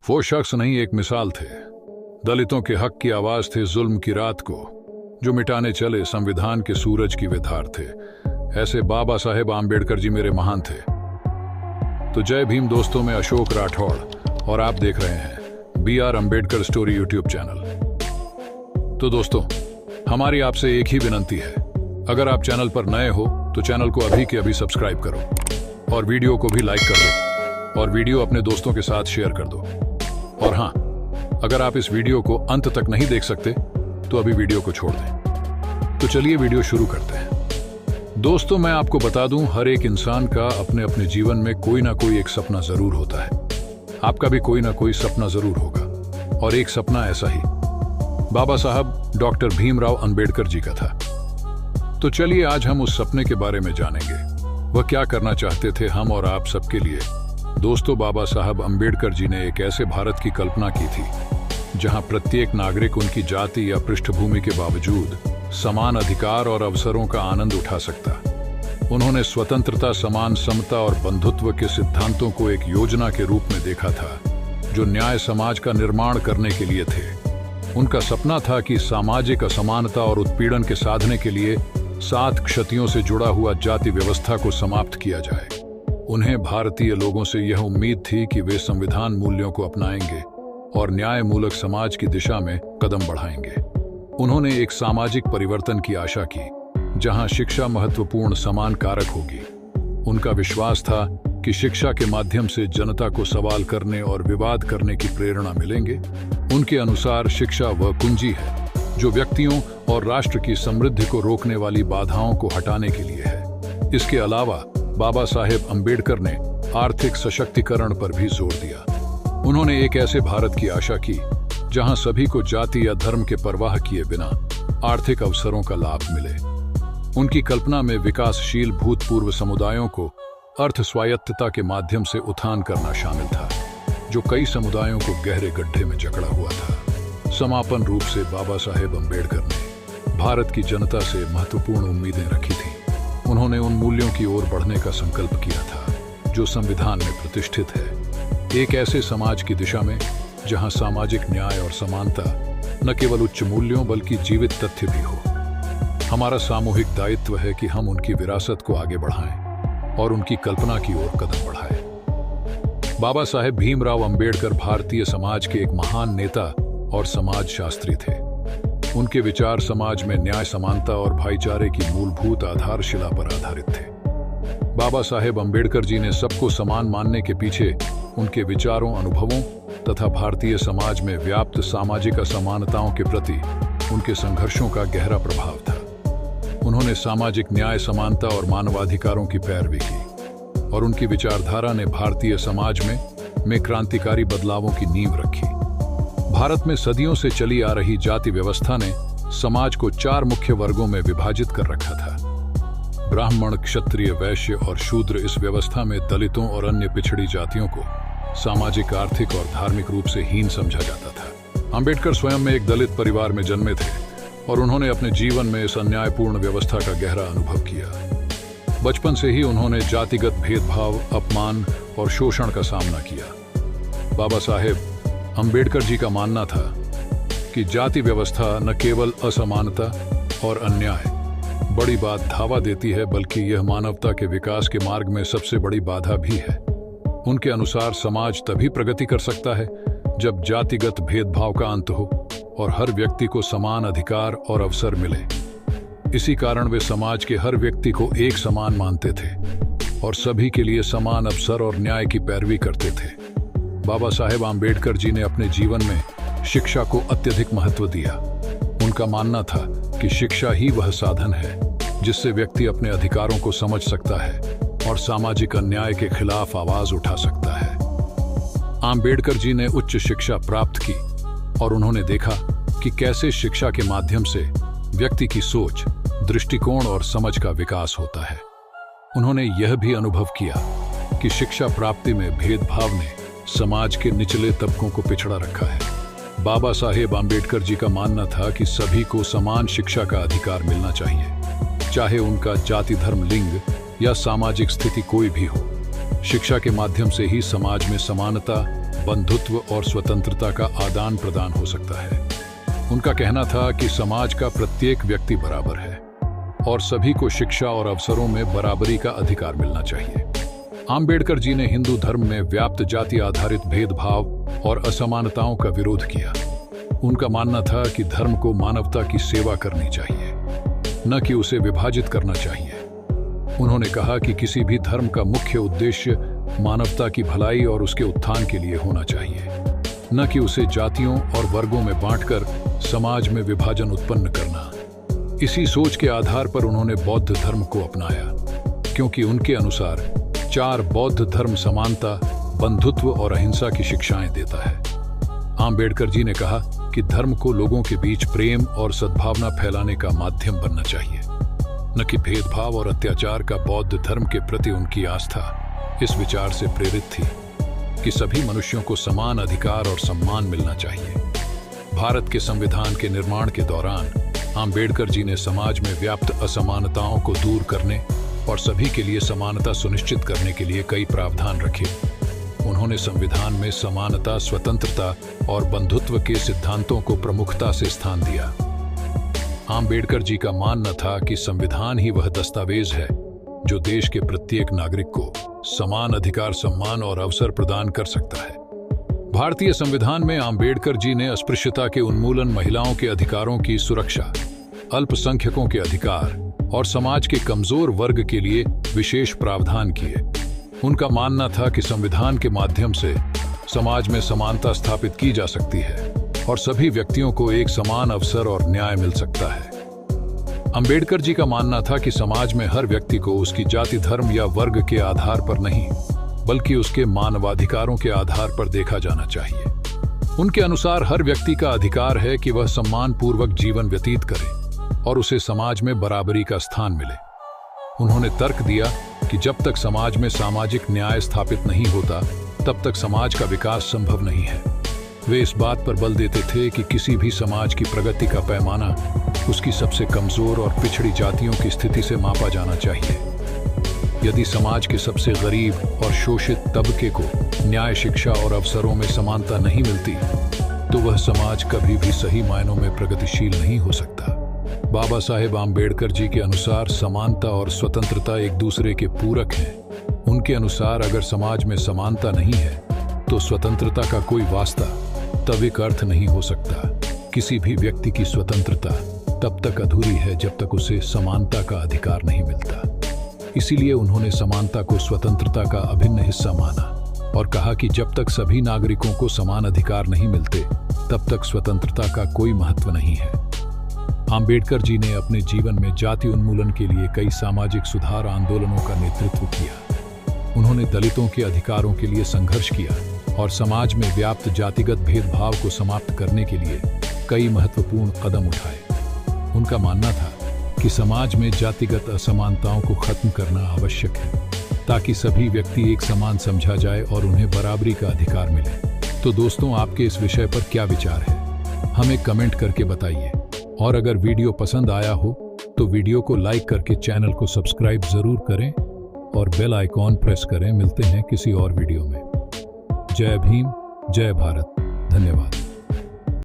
वो शख्स नहीं, एक मिसाल थे। दलितों के हक की आवाज थे, जुल्म की रात को जो मिटाने चले संविधान के सूरज की वे धार थे। ऐसे बाबा साहेब आम्बेडकर जी मेरे महान थे। तो जय भीम दोस्तों, मैं अशोक राठौड़ और आप देख रहे हैं BR Ambedkar story YouTube channel. तो दोस्तों, हमारी आपसे एक ही विनंती है, अगर आप चैनल पर नए हो तो चैनल को अभी के अभी सब्सक्राइब करो और वीडियो को भी लाइक कर दो और वीडियो अपने दोस्तों के साथ शेयर कर दो। और हाँ, अगर आप इस वीडियो को अंत तक नहीं देख सकते तो अभी वीडियो को छोड़ दें। तो चलिए वीडियो शुरू करते हैं। दोस्तों, मैं आपको बता दूं, हर एक इंसान का अपने अपने जीवन में कोई ना कोई एक सपना जरूर होता है। आपका भी कोई ना कोई सपना जरूर होगा और एक सपना ऐसा ही बाबा साहब डॉक्टर भीमराव अंबेडकर जी का था। तो चलिए आज हम उस सपने के बारे में जानेंगे। वह क्या करना चाहते थे हम और आप सबके लिए। दोस्तों, बाबा साहब अंबेडकर जी ने एक ऐसे भारत की कल्पना की थी जहां प्रत्येक नागरिक उनकी जाति या पृष्ठभूमि के बावजूद समान अधिकार और अवसरों का आनंद उठा सकता। उन्होंने स्वतंत्रता, समान समता और बंधुत्व के सिद्धांतों को एक योजना के रूप में देखा था जो न्याय समाज का निर्माण करने के लिए थे। उनका सपना था कि सामाजिक असमानता और उत्पीड़न के साधने के लिए 7 क्षतियों से जुड़ा हुआ जाति व्यवस्था को समाप्त किया जाए। उन्हें भारतीय लोगों से यह उम्मीद थी कि वे संविधान मूल्यों को अपनाएंगे और न्याय मूलक समाज की दिशा में कदम बढ़ाएंगे। उन्होंने एक सामाजिक परिवर्तन की आशा की जहां शिक्षा महत्वपूर्ण समान कारक होगी। उनका विश्वास था कि शिक्षा के माध्यम से जनता को सवाल करने और विवाद करने की प्रेरणा मिलेंगे। उनके अनुसार शिक्षा वह कुंजी है जो व्यक्तियों और राष्ट्र की समृद्धि को रोकने वाली बाधाओं को हटाने के लिए है। इसके अलावा बाबा साहेब अंबेडकर ने आर्थिक सशक्तिकरण पर भी जोर दिया। उन्होंने एक ऐसे भारत की आशा की जहां सभी को जाति या धर्म के परवाह किए बिना आर्थिक अवसरों का लाभ मिले। उनकी कल्पना में विकासशील भूतपूर्व समुदायों को अर्थ स्वायत्तता के माध्यम से उत्थान करना शामिल था, जो कई समुदायों को गहरे गड्ढे में जकड़ा हुआ था। समापन रूप से बाबा साहेब अंबेडकर ने भारत की जनता से महत्वपूर्ण उम्मीदें रखी थीं। उन्होंने उन मूल्यों की ओर बढ़ने का संकल्प किया था जो संविधान में प्रतिष्ठित है। एक ऐसे समाज की दिशा में जहां सामाजिक न्याय और समानता न केवल उच्च मूल्यों बल्कि जीवित तथ्य भी हो। हमारा सामूहिक दायित्व है कि हम उनकी विरासत को आगे बढ़ाएं और उनकी कल्पना की ओर कदम बढ़ाएं। बाबा साहेब भीमराव अंबेडकर भारतीय समाज के एक महान नेता और समाजशास्त्री थे। उनके विचार समाज में न्याय, समानता और भाईचारे की मूलभूत आधारशिला पर आधारित थे। बाबा साहेब अंबेडकर जी ने सबको समान मानने के पीछे उनके विचारों, अनुभवों तथा भारतीय समाज में व्याप्त सामाजिक असमानताओं के प्रति उनके संघर्षों का गहरा प्रभाव था। उन्होंने सामाजिक न्याय, समानता और मानवाधिकारों की पैरवी की और उनकी विचारधारा ने भारतीय समाज में क्रांतिकारी बदलावों की नींव रखी। भारत में सदियों से चली आ रही जाति व्यवस्था ने समाज को 4 मुख्य वर्गों में विभाजित कर रखा था। ब्राह्मण, क्षत्रिय, वैश्य और शूद्र। इस व्यवस्था में दलितों और अन्य पिछड़ी जातियों को सामाजिक, आर्थिक और धार्मिक रूप से हीन समझा जाता था। अंबेडकर स्वयं में एक दलित परिवार में जन्मे थे और उन्होंने अपने जीवन में इस अन्यायपूर्ण व्यवस्था का गहरा अनुभव किया। बचपन से ही उन्होंने जातिगत भेदभाव, अपमान और शोषण का सामना किया। बाबा साहेब अंबेडकर जी का मानना था कि जाति व्यवस्था न केवल असमानता और अन्याय बड़ी बात धावा देती है, बल्कि यह मानवता के विकास के मार्ग में सबसे बड़ी बाधा भी है। उनके अनुसार समाज तभी प्रगति कर सकता है जब जातिगत भेदभाव का अंत हो और हर व्यक्ति को समान अधिकार और अवसर मिले। इसी कारण वे समाज के हर व्यक्ति को एक समान मानते थे और सभी के लिए समान अवसर और न्याय की पैरवी करते थे। बाबा साहेब आम्बेडकर जी ने अपने जीवन में शिक्षा को अत्यधिक महत्व दिया। उनका मानना था कि शिक्षा ही वह साधन है जिससे व्यक्ति अपने अधिकारों को समझ सकता है और सामाजिक अन्याय के खिलाफ आवाज उठा सकता है। आम्बेडकर जी ने उच्च शिक्षा प्राप्त की और उन्होंने देखा कि कैसे शिक्षा के माध्यम से व्यक्ति की सोच, दृष्टिकोण और समझ का विकास होता है। उन्होंने यह भी अनुभव किया कि शिक्षा प्राप्ति में भेदभाव ने समाज के निचले तबकों को पिछड़ा रखा है। बाबा साहेब आम्बेडकर जी का मानना था कि सभी को समान शिक्षा का अधिकार मिलना चाहिए, चाहे उनका जाति, धर्म, लिंग या सामाजिक स्थिति कोई भी हो। शिक्षा के माध्यम से ही समाज में समानता, बंधुत्व और स्वतंत्रता का आदान प्रदान हो सकता है। उनका कहना था कि समाज का प्रत्येक व्यक्ति बराबर है और सभी को शिक्षा और अवसरों में बराबरी का अधिकार मिलना चाहिए। आम्बेडकर जी ने हिंदू धर्म में व्याप्त जाति आधारित भेदभाव और असमानताओं का विरोध किया। उनका मानना था कि धर्म को मानवता की सेवा करनी चाहिए, न कि उसे विभाजित करना चाहिए। उन्होंने कहा कि किसी भी धर्म का मुख्य उद्देश्य मानवता की भलाई और उसके उत्थान के लिए होना चाहिए, न कि उसे जातियों और वर्गों में बांटकर समाज में विभाजन उत्पन्न करना। इसी सोच के आधार पर उन्होंने बौद्ध धर्म को अपनाया, क्योंकि उनके अनुसार 4 बौद्ध धर्म समानता, बंधुत्व और अहिंसा की शिक्षाएं देता है। आम्बेडकर जी ने कहा कि धर्म को लोगों के बीच प्रेम और सद्भावना फैलाने का माध्यम बनना चाहिए, न कि भेदभाव और अत्याचार का। बौद्ध धर्म के प्रति उनकी आस्था इस विचार से प्रेरित थी कि सभी मनुष्यों को समान अधिकार और सम्मान मिलना चाहिए। भारत के संविधान के निर्माण के दौरान आम्बेडकर जी ने समाज में व्याप्त असमानताओं को दूर करने और सभी के लिए समानता सुनिश्चित करने के लिए कई प्रावधान रखे। उन्होंने संविधान में समानता, स्वतंत्रता और बंधुत्व के सिद्धांतों को प्रमुखता से स्थान दिया। आम्बेडकर जी का मानना था कि संविधान ही वह दस्तावेज है जो देश के प्रत्येक नागरिक को समान अधिकार, सम्मान और अवसर प्रदान कर सकता है। भारतीय संविधान में आम्बेडकर जी ने अस्पृश्यता के उन्मूलन, महिलाओं के अधिकारों की सुरक्षा, अल्पसंख्यकों के अधिकार और समाज के कमजोर वर्ग के लिए विशेष प्रावधान किए। उनका मानना था कि संविधान के माध्यम से समाज में समानता स्थापित की जा सकती है और सभी व्यक्तियों को एक समान अवसर और न्याय मिल सकता है। अंबेडकर जी का मानना था कि समाज में हर व्यक्ति को उसकी जाति, धर्म या वर्ग के आधार पर नहीं, बल्कि उसके मानवाधिकारों के आधार पर देखा जाना चाहिए। उनके अनुसार हर व्यक्ति का अधिकार है कि वह सम्मानपूर्वक जीवन व्यतीत करे और उसे समाज में बराबरी का स्थान मिले। उन्होंने तर्क दिया कि जब तक समाज में सामाजिक न्याय स्थापित नहीं होता, तब तक समाज का विकास संभव नहीं है। वे इस बात पर बल देते थे कि किसी भी समाज की प्रगति का पैमाना उसकी सबसे कमजोर और पिछड़ी जातियों की स्थिति से मापा जाना चाहिए। यदि समाज के सबसे गरीब और शोषित तबके को न्याय, शिक्षा और अवसरों में समानता नहीं मिलती, तो वह समाज कभी भी सही मायनों में प्रगतिशील नहीं हो सकता। बाबा साहेब आम्बेडकर जी के अनुसार समानता और स्वतंत्रता एक दूसरे के पूरक हैं। उनके अनुसार अगर समाज में समानता नहीं है तो स्वतंत्रता का कोई वास्ता, तब एक अर्थ नहीं हो सकता। किसी भी व्यक्ति की स्वतंत्रता तब तक अधूरी है जब तक उसे समानता का अधिकार नहीं मिलता। इसीलिए उन्होंने समानता को स्वतंत्रता का अभिन्न हिस्सा माना और कहा कि जब तक सभी नागरिकों को समान अधिकार नहीं मिलते, तब तक स्वतंत्रता का कोई महत्व नहीं है। आम्बेडकर जी ने अपने जीवन में जाति उन्मूलन के लिए कई सामाजिक सुधार आंदोलनों का नेतृत्व किया। उन्होंने दलितों के अधिकारों के लिए संघर्ष किया और समाज में व्याप्त जातिगत भेदभाव को समाप्त करने के लिए कई महत्वपूर्ण कदम उठाए। उनका मानना था कि समाज में जातिगत असमानताओं को खत्म करना आवश्यक है, ताकि सभी व्यक्ति एक समान समझा जाए और उन्हें बराबरी का अधिकार मिले। तो दोस्तों, आपके इस विषय पर क्या विचार है, हमें कमेंट करके बताइए। और अगर वीडियो पसंद आया हो तो वीडियो को लाइक करके चैनल को सब्सक्राइब जरूर करें और बेल आइकॉन प्रेस करें। मिलते हैं किसी और वीडियो में। जय भीम, जय भारत, धन्यवाद।